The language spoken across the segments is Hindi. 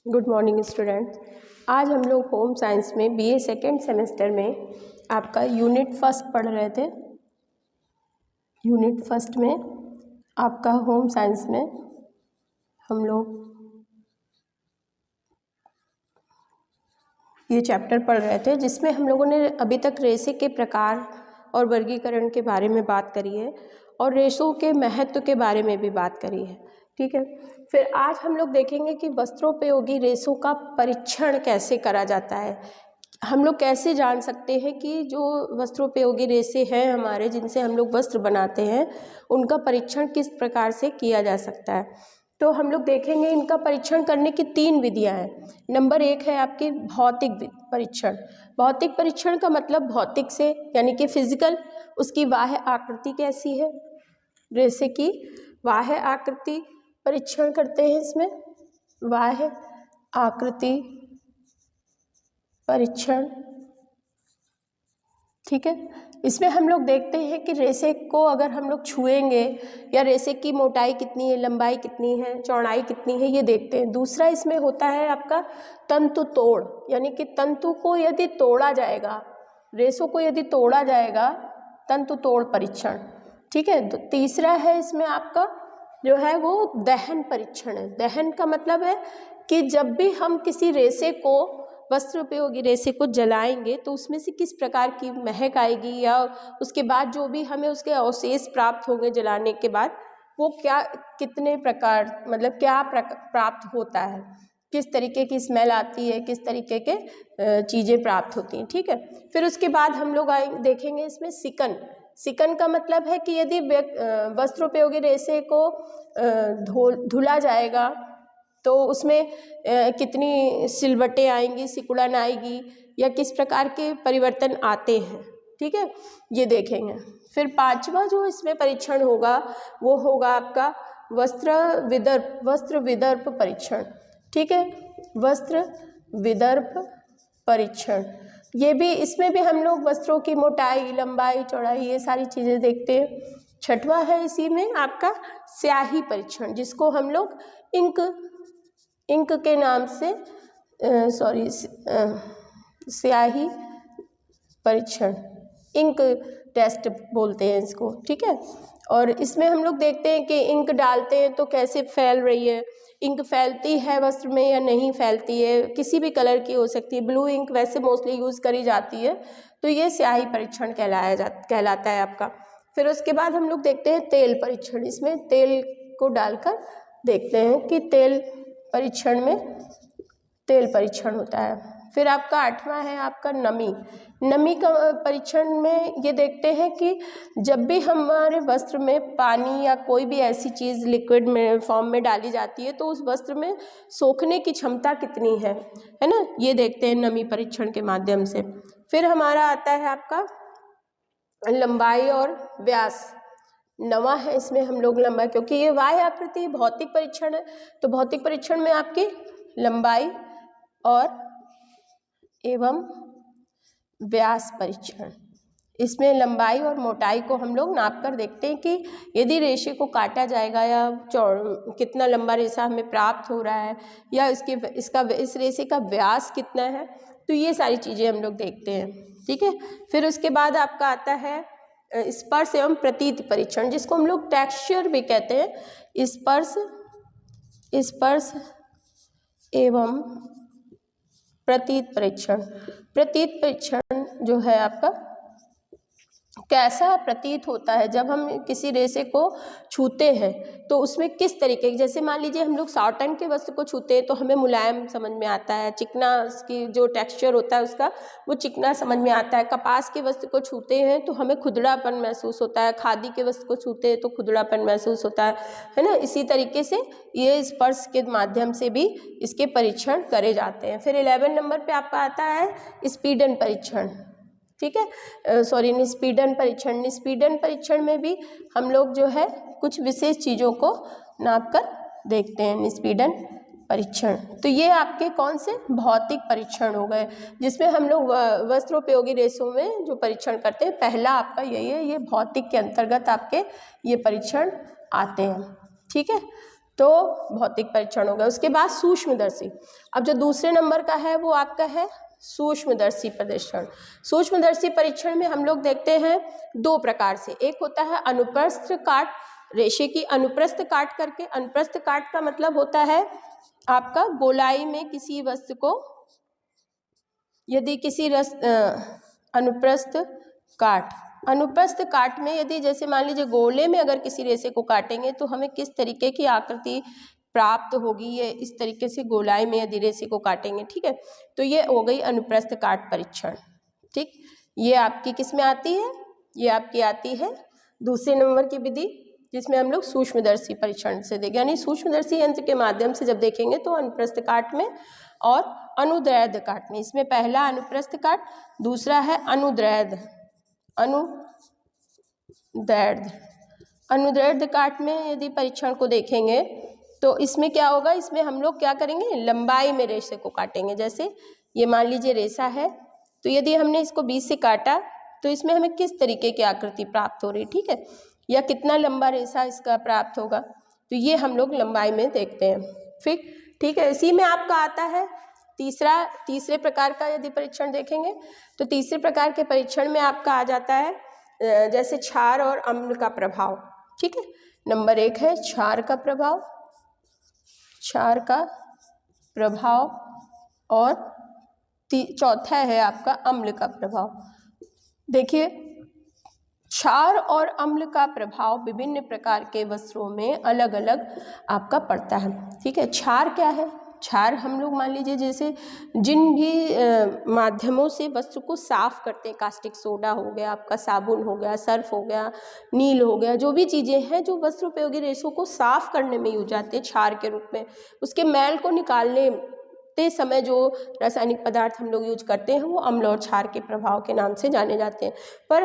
Good morning students. आज हम लोग होम साइंस में बीए सेकेंड सेमेस्टर में आपका यूनिट फर्स्ट पढ़ रहे थे। यूनिट फर्स्ट में आपका होम साइंस में हम लोग ये चैप्टर पढ़ रहे थे, जिसमें हम लोगों ने अभी तक रेशे के प्रकार और वर्गीकरण के बारे में बात करी है और रेशों के महत्व के बारे में भी बात करी है। ठीक है, फिर आज हम लोग देखेंगे कि वस्त्रोपयोगी रेशों का परीक्षण कैसे करा जाता है। हम लोग कैसे जान सकते हैं कि जो वस्त्रोपयोगी रेशे हैं हमारे, जिनसे हम लोग वस्त्र बनाते हैं, उनका परीक्षण किस प्रकार से किया जा सकता है। तो हम लोग देखेंगे इनका परीक्षण करने की 3 विधियां हैं। नंबर 1 है आपकी भौतिक परीक्षण। भौतिक परीक्षण का मतलब भौतिक से यानी कि फिजिकल, उसकी बाह्य आकृति कैसी है, रेशे की बाह्य आकृति परीक्षण करते हैं इसमें, बाह्य आकृति परीक्षण। ठीक है, इसमें हम लोग देखते हैं कि रेशे को अगर हम लोग छुएंगे या रेशे की मोटाई कितनी है, लंबाई कितनी है, चौड़ाई कितनी है, ये देखते हैं। दूसरा इसमें होता है आपका तंतु तोड़, यानी कि तंतु को यदि तोड़ा जाएगा, रेशों को यदि तोड़ा जाएगा, तंतु तोड़ परीक्षण। ठीक है, तो तीसरा है इसमें आपका जो है वो दहन परीक्षण है। दहन का मतलब है कि जब भी हम किसी रेशे को, वस्त्र उपयोगी रेशे को जलाएंगे तो उसमें से किस प्रकार की महक आएगी, या उसके बाद जो भी हमें उसके अवशेष प्राप्त होंगे जलाने के बाद, वो क्या, कितने प्रकार, मतलब क्या प्राप्त होता है, किस तरीके की स्मेल आती है, किस तरीके के चीज़ें प्राप्त होती हैं। ठीक है, फिर उसके बाद हम लोग देखेंगे इसमें सिकन। सिकन का मतलब है कि यदि वस्त्रोपयोगी रेशे को धुला जाएगा तो उसमें कितनी सिलवटें आएंगी, सिकुड़न आएगी, या किस प्रकार के परिवर्तन आते हैं। ठीक है, ये देखेंगे। फिर 5वां जो इसमें परीक्षण होगा वो होगा आपका वस्त्र विदर्भ परीक्षण। ठीक है, वस्त्र विदर्भ परीक्षण, ये भी, इसमें भी हम लोग वस्त्रों की मोटाई, लंबाई, चौड़ाई, ये सारी चीज़ें देखते हैं। 6वां है इसी में आपका स्याही परीक्षण, जिसको हम लोग इंक के नाम से स्याही परीक्षण, इंक टेस्ट बोलते हैं इसको। ठीक है, और इसमें हम लोग देखते हैं कि इंक डालते हैं तो कैसे फैल रही है, इंक फैलती है वस्त्र में या नहीं फैलती है, किसी भी कलर की हो सकती है। ब्लू इंक वैसे मोस्टली यूज़ करी जाती है, तो ये स्याही परीक्षण कहलाता है आपका। फिर उसके बाद हम लोग देखते हैं तेल परीक्षण। इसमें तेल को डालकर देखते हैं कि तेल परीक्षण में तेल परीक्षण होता है। फिर आपका 8वां है आपका नमी का परीक्षण में ये देखते हैं कि जब भी हमारे वस्त्र में पानी या कोई भी ऐसी चीज़ लिक्विड में फॉर्म में डाली जाती है तो उस वस्त्र में सोखने की क्षमता कितनी है ना, ये देखते हैं नमी परीक्षण के माध्यम से। फिर हमारा आता है आपका लंबाई और व्यास। 9वां है इसमें हम लोग लंबाई, क्योंकि ये बाह्य आकृति भौतिक परीक्षण है, तो भौतिक परीक्षण में आपकी लंबाई और एवं व्यास परीक्षण, इसमें लंबाई और मोटाई को हम लोग नाप कर देखते हैं कि यदि रेशे को काटा जाएगा या कितना लंबा रेशा हमें प्राप्त हो रहा है, या इस रेशे का व्यास कितना है, तो ये सारी चीज़ें हम लोग देखते हैं। ठीक है, फिर उसके बाद आपका आता है स्पर्श एवं प्रतीत परीक्षण, जिसको हम लोग टेक्सचर भी कहते हैं। स्पर्श एवं प्रतीत परीक्षण। प्रतीत परीक्षण जो है आपका कैसा प्रतीत होता है जब हम किसी रेशे को छूते हैं, तो उसमें किस तरीके, जैसे मान लीजिए हम लोग साटन के वस्त्र को छूते हैं तो हमें मुलायम समझ में आता है, चिकना, उसकी जो टेक्सचर होता है उसका वो चिकना समझ में आता है। कपास के वस्त्र को छूते हैं तो हमें खुदड़ापन महसूस होता है, खादी के वस्त्र को छूते हैं तो खुदड़ापन महसूस होता है ना। इसी तरीके से ये स्पर्श के माध्यम से भी इसके परीक्षण करे जाते हैं। फिर 11 नंबर पर आपका आता है स्पीडन परीक्षण। ठीक है, निस्पीडन परीक्षण। निस्पीडन परीक्षण में भी हम लोग जो है कुछ विशेष चीज़ों को नाप कर देखते हैं, निस्पीडन परीक्षण। तो ये आपके कौन से भौतिक परीक्षण हो गए, जिसमें हम लोग वस्त्रोपयोगी रेशों में जो परीक्षण करते हैं, पहला आपका यही है, ये भौतिक के अंतर्गत आपके ये परीक्षण आते हैं। ठीक है, तो भौतिक परीक्षण हो गया। उसके बाद सूक्ष्मदर्शी। अब जो दूसरे नंबर का है वो आपका है सूक्ष्मदर्शी परीक्षण। सूक्ष्मदर्शी परीक्षण में हम लोग देखते हैं दो प्रकार से, एक होता है अनुप्रस्थ काट, रेशे की अनुप्रस्थ काट करके। अनुप्रस्थ काट का मतलब होता है आपका गोलाई में किसी वस्तु को, यदि किसी अनुप्रस्थ काट में यदि जैसे मान लीजिए गोले में अगर किसी रेशे को काटेंगे तो हमें किस तरीके की आकृति प्राप्त होगी, ये इस तरीके से गोलाई में यदि रेशे को काटेंगे, ठीक है। तो ये हो गई अनुप्रस्थ काट परीक्षण, ठीक। ये आपकी किस में आती है, ये आपकी आती है दूसरे नंबर की विधि, जिसमें हम लोग सूक्ष्मदर्शी परीक्षण से देखें, यानी सूक्ष्मदर्शी यंत्र के माध्यम से जब देखेंगे तो अनुप्रस्थ काट में और अनुदैर्ध्य काट में। इसमें पहला अनुप्रस्थ काट, दूसरा है अनुदैर्ध्य। अनुदैर्ध्य काट में यदि परीक्षण को देखेंगे तो इसमें क्या होगा, इसमें हम लोग क्या करेंगे, लंबाई में रेशे को काटेंगे। जैसे ये मान लीजिए रेशा है, तो यदि हमने इसको बीच से काटा तो इसमें हमें किस तरीके की आकृति प्राप्त हो रही, ठीक है, या कितना लंबा रेशा इसका प्राप्त होगा, तो ये हम लोग लंबाई में देखते हैं फिर, ठीक है। इसी में आपका आता है तीसरे प्रकार का यदि परीक्षण देखेंगे तो तीसरे प्रकार के परीक्षण में आपका आ जाता है जैसे क्षार और अम्ल का प्रभाव, ठीक है। नंबर 1 है क्षार का प्रभाव और चौथा है आपका अम्ल का प्रभाव। देखिए क्षार और अम्ल का प्रभाव विभिन्न प्रकार के वस्त्रों में अलग अलग आपका पड़ता है, ठीक है। क्षार क्या है, क्षार हम लोग मान लीजिए जैसे जिन भी माध्यमों से वस्त्र को साफ करते हैं, कास्टिक सोडा हो गया आपका, साबुन हो गया, सर्फ हो गया, नील हो गया, जो भी चीज़ें हैं जो वस्त्र उपयोगी रेशों को साफ करने में यूज आते हैं क्षार के रूप में, उसके मैल को निकालने समय जो रासायनिक पदार्थ हम लोग यूज करते हैं वो अम्ल और क्षार के प्रभाव के नाम से जाने जाते हैं। पर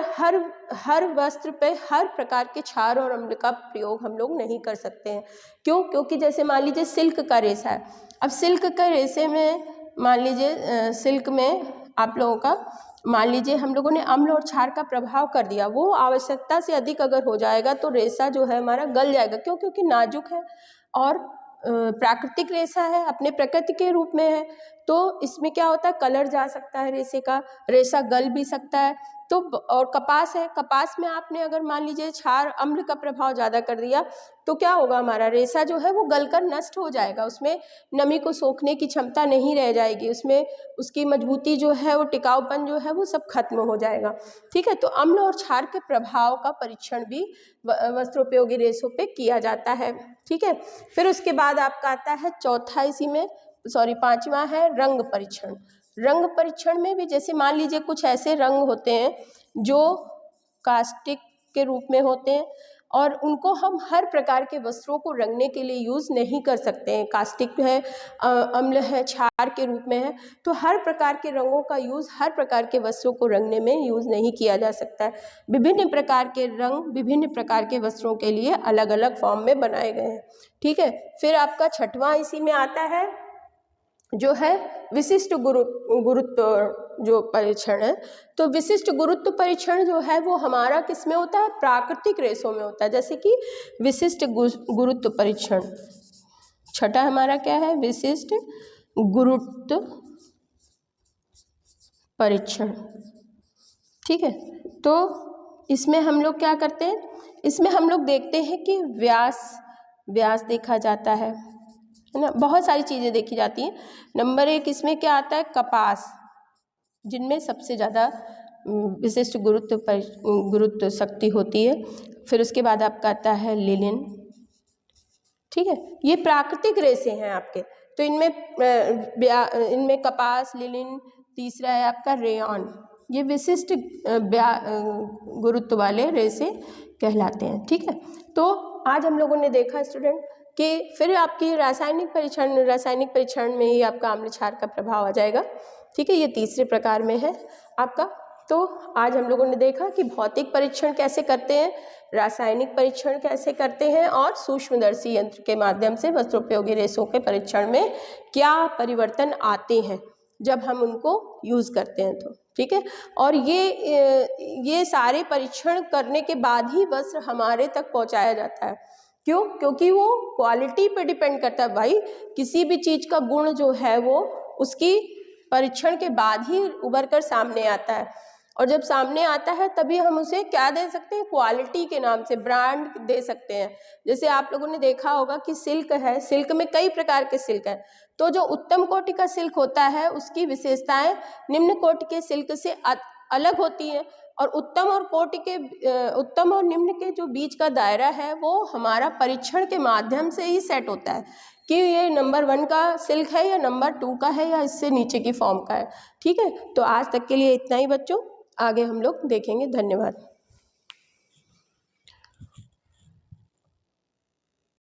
हर वस्त्र पे हर प्रकार के क्षार और अम्ल का प्रयोग हम लोग नहीं कर सकते हैं। क्यों? क्योंकि जैसे मान लीजिए सिल्क का रेशा है, अब सिल्क के रेशे में मान लीजिए सिल्क में आप लोगों का मान लीजिए हम लोगों ने अम्ल और क्षार का प्रभाव कर दिया, वो आवश्यकता से अधिक अगर हो जाएगा तो रेशा जो है हमारा गल जाएगा। क्यों? क्योंकि नाजुक है और प्राकृतिक रेशा है, अपने प्रकृति के रूप में है, तो इसमें क्या होता है कलर जा सकता है रेशे का, रेशा गल भी सकता है। तो और कपास है, कपास में आपने अगर मान लीजिए क्षार अम्ल का प्रभाव ज़्यादा कर दिया तो क्या होगा, हमारा रेशा जो है वो गलकर नष्ट हो जाएगा, उसमें नमी को सोखने की क्षमता नहीं रह जाएगी, उसमें उसकी मजबूती जो है वो टिकाऊपन जो है वो सब खत्म हो जाएगा, ठीक है। तो अम्ल और क्षार के प्रभाव का परीक्षण भी वस्त्रोपयोगी रेशों पे किया जाता है, ठीक है। फिर उसके बाद आपका आता है पांचवा है रंग परीक्षण। रंग परीक्षण में भी जैसे मान लीजिए कुछ ऐसे रंग होते हैं जो कास्टिक के रूप में होते हैं और उनको हम हर प्रकार के वस्त्रों को रंगने के लिए यूज़ नहीं कर सकते हैं। कास्टिक है, अम्ल है, क्षार के रूप में है, तो हर प्रकार के रंगों का यूज़ हर प्रकार के वस्त्रों को रंगने में यूज़ नहीं किया जा सकता है। विभिन्न प्रकार के रंग विभिन्न प्रकार के वस्त्रों के लिए अलग अलग फॉर्म में बनाए गए हैं, ठीक है। फिर आपका छठवां इसी में आता है जो है विशिष्ट गुरुत्व जो परीक्षण है। तो विशिष्ट गुरुत्व परीक्षण जो है वो हमारा किस में होता है, प्राकृतिक रेशों में होता है। जैसे कि विशिष्ट गुरुत्व परीक्षण, छठा हमारा क्या है, विशिष्ट गुरुत्व परीक्षण, ठीक है। तो इसमें हम लोग क्या करते हैं, इसमें हम लोग देखते हैं कि व्यास देखा जाता है ना, बहुत सारी चीज़ें देखी जाती हैं। नंबर 1 इसमें क्या आता है, कपास, जिनमें सबसे ज़्यादा विशिष्ट गुरुत्व शक्ति होती है। फिर उसके बाद आपका आता है लिनिन, ठीक है। ये प्राकृतिक रेशे हैं आपके, तो इनमें कपास, लिनिन, तीसरा है आपका रेयॉन, ये विशिष्ट गुरुत्व वाले रेशे कहलाते हैं, ठीक है। तो आज हम लोगों ने देखा स्टूडेंट कि फिर आपकी रासायनिक परीक्षण में ही आपका अम्ल क्षार का प्रभाव आ जाएगा, ठीक है। ये तीसरे प्रकार में है आपका। तो आज हम लोगों ने देखा कि भौतिक परीक्षण कैसे करते हैं, रासायनिक परीक्षण कैसे करते हैं और सूक्ष्मदर्शी यंत्र के माध्यम से वस्त्रोपयोगी रेशों के परीक्षण में क्या परिवर्तन आते हैं जब हम उनको यूज़ करते हैं, तो ठीक है। और ये सारे परीक्षण करने के बाद ही वस्त्र हमारे तक पहुंचाया जाता है, क्यों? क्योंकि वो क्वालिटी पे डिपेंड करता है भाई। किसी भी चीज़ का गुण जो है वो उसकी परीक्षण के बाद ही उभर कर सामने आता है, और जब सामने आता है तभी हम उसे क्या दे सकते हैं, क्वालिटी के नाम से ब्रांड दे सकते हैं। जैसे आप लोगों ने देखा होगा कि सिल्क है, सिल्क में कई प्रकार के सिल्क हैं, तो जो उत्तम कोटि का सिल्क होता है उसकी विशेषताएं निम्न कोटि के सिल्क से अलग होती हैं, और उत्तम और निम्न के जो बीच का दायरा है वो हमारा परीक्षण के माध्यम से ही सेट होता है कि ये नंबर 1 का सिल्क है या नंबर 2 का है या इससे नीचे की फॉर्म का है। ठीक है, तो आज तक के लिए इतना ही बच्चों, आगे हम लोग देखेंगे। धन्यवाद।